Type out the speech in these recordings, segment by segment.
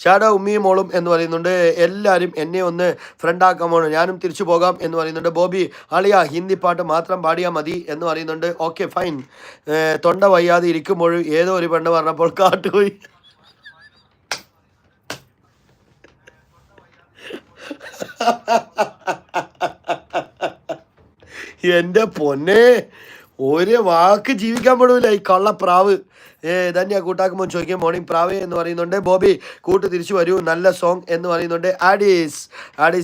Shadow ഉമ്മിയും മോളും എന്ന് പറയുന്നുണ്ട്. എല്ലാവരും എന്നെ ഒന്ന് ഫ്രണ്ടാക്കാൻ പോകണം, ഞാനും തിരിച്ചു പോകാം എന്ന് പറയുന്നുണ്ട്. ബോബി അളിയ ഹിന്ദി പാട്ട് മാത്രം പാടിയാൽ മതി എന്ന് പറയുന്നുണ്ട്. Okay fine. തൊണ്ട വയ്യാതെ ഇരിക്കുമ്പോൾ ഏതോ ഒരു പെണ്ണ് പറഞ്ഞപ്പോൾ കാട്ടുപോയി. എൻ്റെ പൊന്നെ, ഒരു വാക്ക് ജീവിക്കാൻ പെടൂല ഈ കള്ളപ്രാവ്. ധന്യ കൂട്ടാക്കുമ്പോൾ ചോദിക്കും മോർണിംഗ് പ്രാവേ എന്ന് പറയുന്നുണ്ട്. ബോബി കൂട്ട് തിരിച്ചു വരൂ, നല്ല സോങ് എന്ന് പറയുന്നുണ്ട്. ആഡീസ്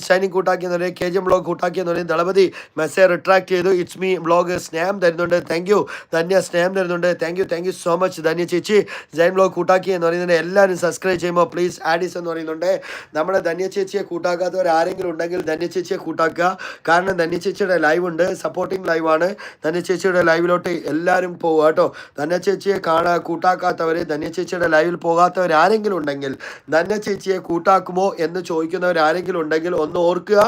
ഷൈനിങ് കൂട്ടാക്കി എന്ന് പറയും. KGM ബ്ലോഗ് കൂട്ടാക്കി എന്ന് പറയും. ദളപതി മെസ്സേജ് റിട്രാക്ട് ചെയ്തു. ഇറ്റ്സ് മീ ബ്ലോഗ് സ്നേഹം തരുന്നുണ്ട്. താങ്ക് യു ധന്യ, സ്നേഹം തരുന്നുണ്ട്. Thank you so much Dhanya ചേച്ചി. ജൈൻ ബ്ലോഗ് കൂട്ടാക്കി എന്ന് പറയുന്നുണ്ട്. എല്ലാവരും സബ്സ്ക്രൈബ് ചെയ്യുമ്പോൾ പ്ലീസ്. ആഡീസ് എന്ന് പറയുന്നുണ്ട്. നമ്മുടെ ധന്യ ചേച്ചിയെ കൂട്ടാക്കാത്തവർ ആരെങ്കിലും ഉണ്ടെങ്കിൽ ധന്യ ചേച്ചിയെ കൂട്ടാക്കുക. കാരണം ധന്യ ചേച്ചിയുടെ ലൈവ് ഉണ്ട്, സപ്പോർട്ടിങ് ലൈവാണ്. ധന്യ ചേച്ചിയുടെ ലൈവിലോട്ട് എല്ലാവരും പോവുക കേട്ടോ. ധന്യ ചേച്ചിയെ കൂട്ടാക്കാത്തവർ, ധന്യ ചേച്ചിയുടെ ലൈവിൽ പോകാത്തവർ ആരെങ്കിലും ഉണ്ടെങ്കിൽ, ധന്യ ചേച്ചിയെ കൂട്ടാക്കുമോ എന്ന് ചോദിക്കുന്നവർ ആരെങ്കിലും ഉണ്ടെങ്കിൽ ഒന്ന് ഓർക്കുക,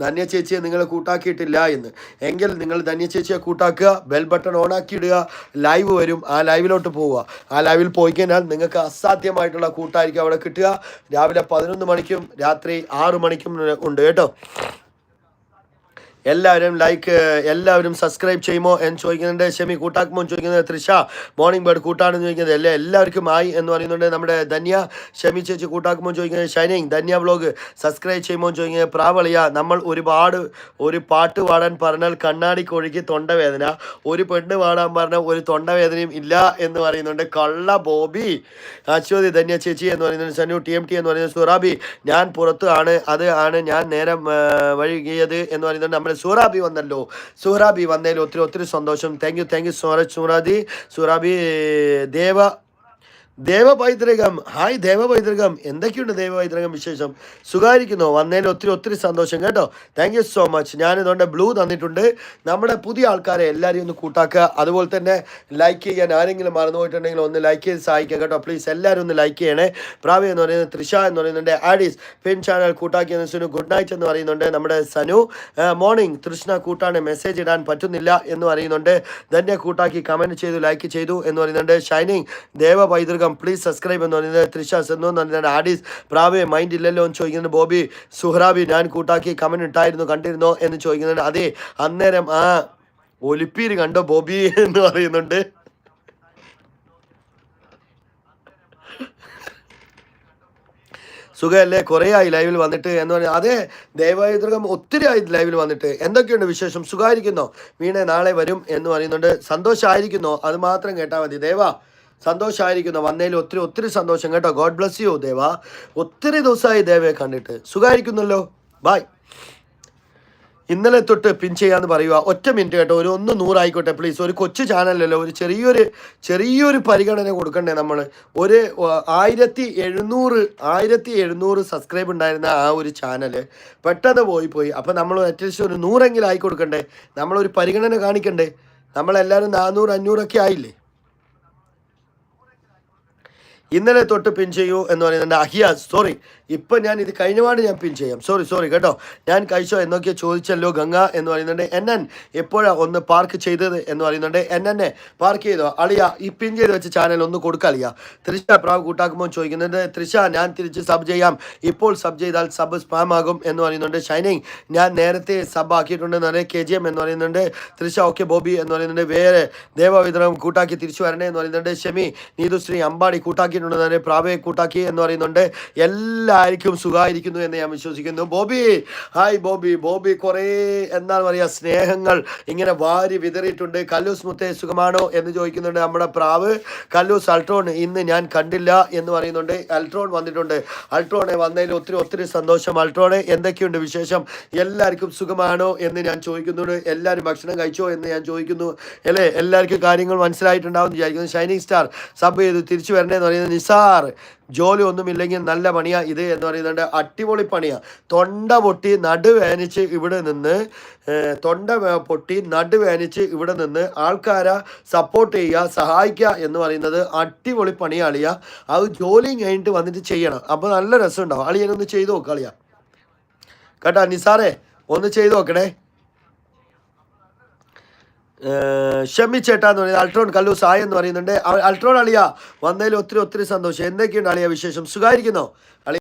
ധന്യ ചേച്ചിയെ നിങ്ങൾ കൂട്ടാക്കിയിട്ടില്ല എന്ന്. എങ്കിൽ നിങ്ങൾ ധന്യ ചേച്ചിയെ കൂട്ടാക്കുക, ബെൽ ബട്ടൺ ഓൺ ആക്കി ഇടുക. ലൈവ് വരും, ആ ലൈവിലോട്ട് പോവുക. ആ ലൈവിൽ പോയി കഴിഞ്ഞാൽ നിങ്ങൾക്ക് അസാധ്യമായിട്ടുള്ള കൂട്ടായിരിക്കും അവിടെ കിട്ടുക. രാവിലെ 11 മണിക്കും രാത്രി 6 മണിക്കും ഉണ്ട് കേട്ടോ. എല്ലാവരും എല്ലാവരും സബ്സ്ക്രൈബ് ചെയ്യുമോ എന്ന് ചോദിക്കുന്നുണ്ട്. ഷെമി കൂട്ടാക്കുമോ എന്ന് ചോദിക്കുന്നത്. തൃഷ മോർണിംഗ് ബേർഡ് കൂട്ടാണെന്ന് ചോദിക്കുന്നത്. എല്ലാവർക്കും ആയി എന്ന് പറയുന്നുണ്ട്. നമ്മുടെ ധന്യ ഷെമി ചേച്ചി കൂട്ടാക്കുമോ ചോദിക്കുന്നത്. ഷൈനിങ് ധന്യ വ്ലോഗ് സബ്സ്ക്രൈബ് ചെയ്യുമോ ചോദിക്കുന്നത്. പ്രാവളിയ നമ്മൾ ഒരു പാട്ട് പാടാൻ പറഞ്ഞാൽ കണ്ണാടി കൊഴുക്കി തൊണ്ടവേദന, ഒരു പെണ്ണ് പാടാൻ പറഞ്ഞാൽ ഒരു തൊണ്ടവേദനയും ഇല്ല എന്ന് പറയുന്നുണ്ട്. കള്ള ബോബി. അശ്വതി ധന്യ ചേച്ചി എന്ന് പറയുന്നത്. സനു TMT എന്ന് പറയുന്നത്. സുറാബി ഞാൻ പുറത്ത് ആണ്, അത് ആണ് ഞാൻ നേരം വൈകിയത് എന്ന് പറയുന്നുണ്ട്. നമ്മുടെ സൂറാബി വന്നല്ലോ. സൂറാബി വന്നതിൽ ഒത്തിരി സന്തോഷം. Thank you so much Surabhi. Devapaithrukam hi Devapaithrukam, എന്തൊക്കെയുണ്ട് ദേവപൈതൃകം വിശേഷം? സുഖമായിരിക്കുന്നു? വന്നതിൽ ഒത്തിരി സന്തോഷം കേട്ടോ. Thank you so much. ഞാനിതുകൊണ്ട് ബ്ലൂ തന്നിട്ടുണ്ട്. നമ്മുടെ പുതിയ ആൾക്കാരെ എല്ലാവരെയും ഒന്ന് കൂട്ടാക്കുക. അതുപോലെ തന്നെ ലൈക്ക് ചെയ്യാൻ ആരെങ്കിലും മറന്നു പോയിട്ടുണ്ടെങ്കിൽ ഒന്ന് ലൈക്ക് ചെയ്ത് സഹായിക്കുക കേട്ടോ. പ്ലീസ് എല്ലാവരും ഒന്ന് ലൈക്ക് ചെയ്യണേ. പ്രാവ്യ എന്ന് പറയുന്നത്. തൃഷ എന്ന് പറയുന്നുണ്ട്. ആഡീസ് പിൻ ചാനൽ കൂട്ടാക്കിയെന്ന് സുനു ഗുഡ് നൈറ്റ് എന്ന് പറയുന്നുണ്ട്. നമ്മുടെ സനു മോർണിംഗ് തൃഷ്ണ കൂട്ടാണ്, മെസ്സേജ് ഇടാൻ പറ്റുന്നില്ല എന്ന് പറയുന്നുണ്ട്. ധന്യ കൂട്ടാക്കി കമൻറ്റ് ചെയ്തു, ലൈക്ക് ചെയ്തു എന്ന് പറയുന്നുണ്ട്. ഷൈനിങ് ദേവപൈതൃകം പ്ലീസ് സബ്സ്ക്രൈബ് എന്ന് പറയുന്നത്. തൃഷ സെന്നു എന്ന് പറയുന്നത്. ആഡീസ് പ്രാവേ മൈൻഡ് ഇല്ലല്ലോ എന്ന് ചോദിക്കുന്നുണ്ട്. ബോബി സുഹ്രാബി ഞാൻ കൂട്ടാക്കി കമൻറ്റ് ഇട്ടായിരുന്നു, കണ്ടിരുന്നോ എന്ന് ചോദിക്കുന്നുണ്ട്. അതെ അന്നേരം ഒലിപ്പീര് കണ്ടോ ബോബി എന്ന് പറയുന്നുണ്ട്. സുഖമല്ലേ, കുറേ ആയി ലൈവിൽ വന്നിട്ട് എന്ന് പറഞ്ഞാൽ. അതെ ദേവപൈതൃകം ഒത്തിരി ആയി ലൈവിൽ വന്നിട്ട്. എന്തൊക്കെയുണ്ട് വിശേഷം? സുഖമായിരിക്കുന്നോ? വീണെ നാളെ വരും എന്ന് പറയുന്നുണ്ട്. സന്തോഷമായിരിക്കുന്നോ? അത് മാത്രം കേട്ടാൽ മതി. ദേവ സന്തോഷമായിരിക്കുന്നു, വന്നതിൽ ഒത്തിരി സന്തോഷം കേട്ടോ. ഗോഡ് ബ്ലസ് യു ദേവ. ഒത്തിരി ദിവസമായി ദേവയെ കണ്ടിട്ട്. സുഖമായിരിക്കുന്നല്ലോ? ബായ്. ഇന്നലെ തൊട്ട് പിൻ ചെയ്യാന്ന് പറയുക. ഒറ്റ മിനിറ്റ് കേട്ടോ. ഒരു 100 ആയിക്കോട്ടെ പ്ലീസ്. ഒരു കൊച്ചു ചാനലല്ലോ, ഒരു ചെറിയൊരു പരിഗണന കൊടുക്കണ്ടേ നമ്മൾ. ഒരു 1700 സബ്സ്ക്രൈബ് ഉണ്ടായിരുന്ന ആ ഒരു ചാനൽ പെട്ടെന്ന് പോയി. അപ്പം നമ്മൾ അറ്റ്ലീസ്റ്റ് ഒരു 100 ആയി കൊടുക്കണ്ടേ? നമ്മളൊരു പരിഗണന കാണിക്കണ്ടേ? നമ്മളെല്ലാവരും 400 500 ഒക്കെ ആയില്ലേ? ഇന്നലെ തൊട്ട് പിൻ ചെയ്യൂ എന്ന് പറയുന്നുണ്ട്. അഹിയാസ് സോറി, ഇപ്പം ഞാൻ ഇത് കഴിഞ്ഞപാട് ഞാൻ പിൻ ചെയ്യാം. സോറി കേട്ടോ. ഞാൻ കഴിച്ചോ എന്നൊക്കെ ചോദിച്ചല്ലോ ഗംഗ എന്ന് പറയുന്നുണ്ട്. എന്നൻ എപ്പോഴാണ് ഒന്ന് പാർക്ക് ചെയ്തത് എന്ന് പറയുന്നുണ്ട്. എന്നെ പാർക്ക് ചെയ്തോ അളിയ? ഈ പിൻ ചെയ്ത് വെച്ച ചാനൽ ഒന്ന് കൊടുക്കളിയ. തൃഷ പ്രാവ് കൂട്ടാക്കുമ്പോൾ ചോദിക്കുന്നുണ്ട്. തൃഷ ഞാൻ തിരിച്ച് സബ് ചെയ്യാം, ഇപ്പോൾ സബ് ചെയ്താൽ സബ് സ്പാം ആകും എന്ന് പറയുന്നുണ്ട്. ഷൈനിങ് ഞാൻ നേരത്തെ സബ് ആക്കിയിട്ടുണ്ടെന്ന് പറയും. KGM എന്ന് പറയുന്നുണ്ട്. തൃഷ ഓക്കെ ബോബി എന്ന് പറയുന്നുണ്ട്. വേറെ ദേവവിതരണം കൂട്ടാക്കി തിരിച്ചു വരണേ എന്ന് പറയുന്നുണ്ട്. ഷെമി നീതുശ്രീ അമ്പാടി കൂട്ടാക്കി പ്രാവയെ കൂട്ടാക്കി എന്ന് പറയുന്നുണ്ട്. എല്ലാവർക്കും സുഖമായിരിക്കുന്നു എന്ന് ഞാൻ വിശ്വസിക്കുന്നു. ബോബി ഹായ് ബോബി കുറേ എന്താണ് പറയുക സ്നേഹങ്ങൾ ഇങ്ങനെ വാരി വിതറിയിട്ടുണ്ട്. കല്ലൂസ് മുത്തേ സുഖമാണോ എന്ന് ചോദിക്കുന്നുണ്ട് നമ്മുടെ പ്രാവ്. കല്ലൂസ് അൾട്രോൺ ഇന്ന് ഞാൻ കണ്ടില്ല എന്ന് പറയുന്നുണ്ട്. അൾട്രോൺ വന്നിട്ടുണ്ട്. അൾട്രോണെ വന്നതിൽ ഒത്തിരി സന്തോഷം. അൾട്രോണെ എന്തൊക്കെയുണ്ട് വിശേഷം? എല്ലാവർക്കും സുഖമാണോ എന്ന് ഞാൻ ചോദിക്കുന്നുണ്ട്. എല്ലാവരും ഭക്ഷണം കഴിച്ചോ എന്ന് ഞാൻ ചോദിക്കുന്നു അല്ലേ? എല്ലാവർക്കും കാര്യങ്ങൾ മനസ്സിലായിട്ടുണ്ടാവും വിചാരിക്കുന്നു. ഷൈനിങ് സ്റ്റാർ സബ് ചെയ്ത് തിരിച്ചു വരണേന്ന് പറയുന്നത്. നിസാർ ജോലി ഒന്നുമില്ലെങ്കിൽ നല്ല പണിയാ ഇത് എന്ന് പറയുന്നുണ്ട്. അടിപൊളി പണിയാ. തൊണ്ട പൊട്ടി നടുവേനിച്ച് ഇവിടെ നിന്ന് ആൾക്കാരെ സപ്പോർട്ട് ചെയ്യുക, സഹായിക്കുക എന്ന് പറയുന്നത് അടിപൊളി പണിയാ അളിയ. അത് ജോലിയും കഴിഞ്ഞിട്ട് വന്നിട്ട് ചെയ്യണം. അപ്പോൾ നല്ല രസമുണ്ടാവും. അളിയനൊന്ന് ചെയ്ത് നോക്കുക അളിയ കേട്ടോ. നിസാറേ ഒന്ന് ചെയ്ത് നോക്കണേ. ക്ഷമിച്ചേട്ടാ എന്ന് പറയുന്നത്. അൾട്രോൺ കല്ലു സായ എന്ന് പറയുന്നുണ്ട്. അൾട്രോൺ അളിയ വന്നതിൽ ഒത്തിരി സന്തോഷം. എന്തൊക്കെയുണ്ട് അളിയ വിശേഷം? സുഖമായിരിക്കുന്നോ?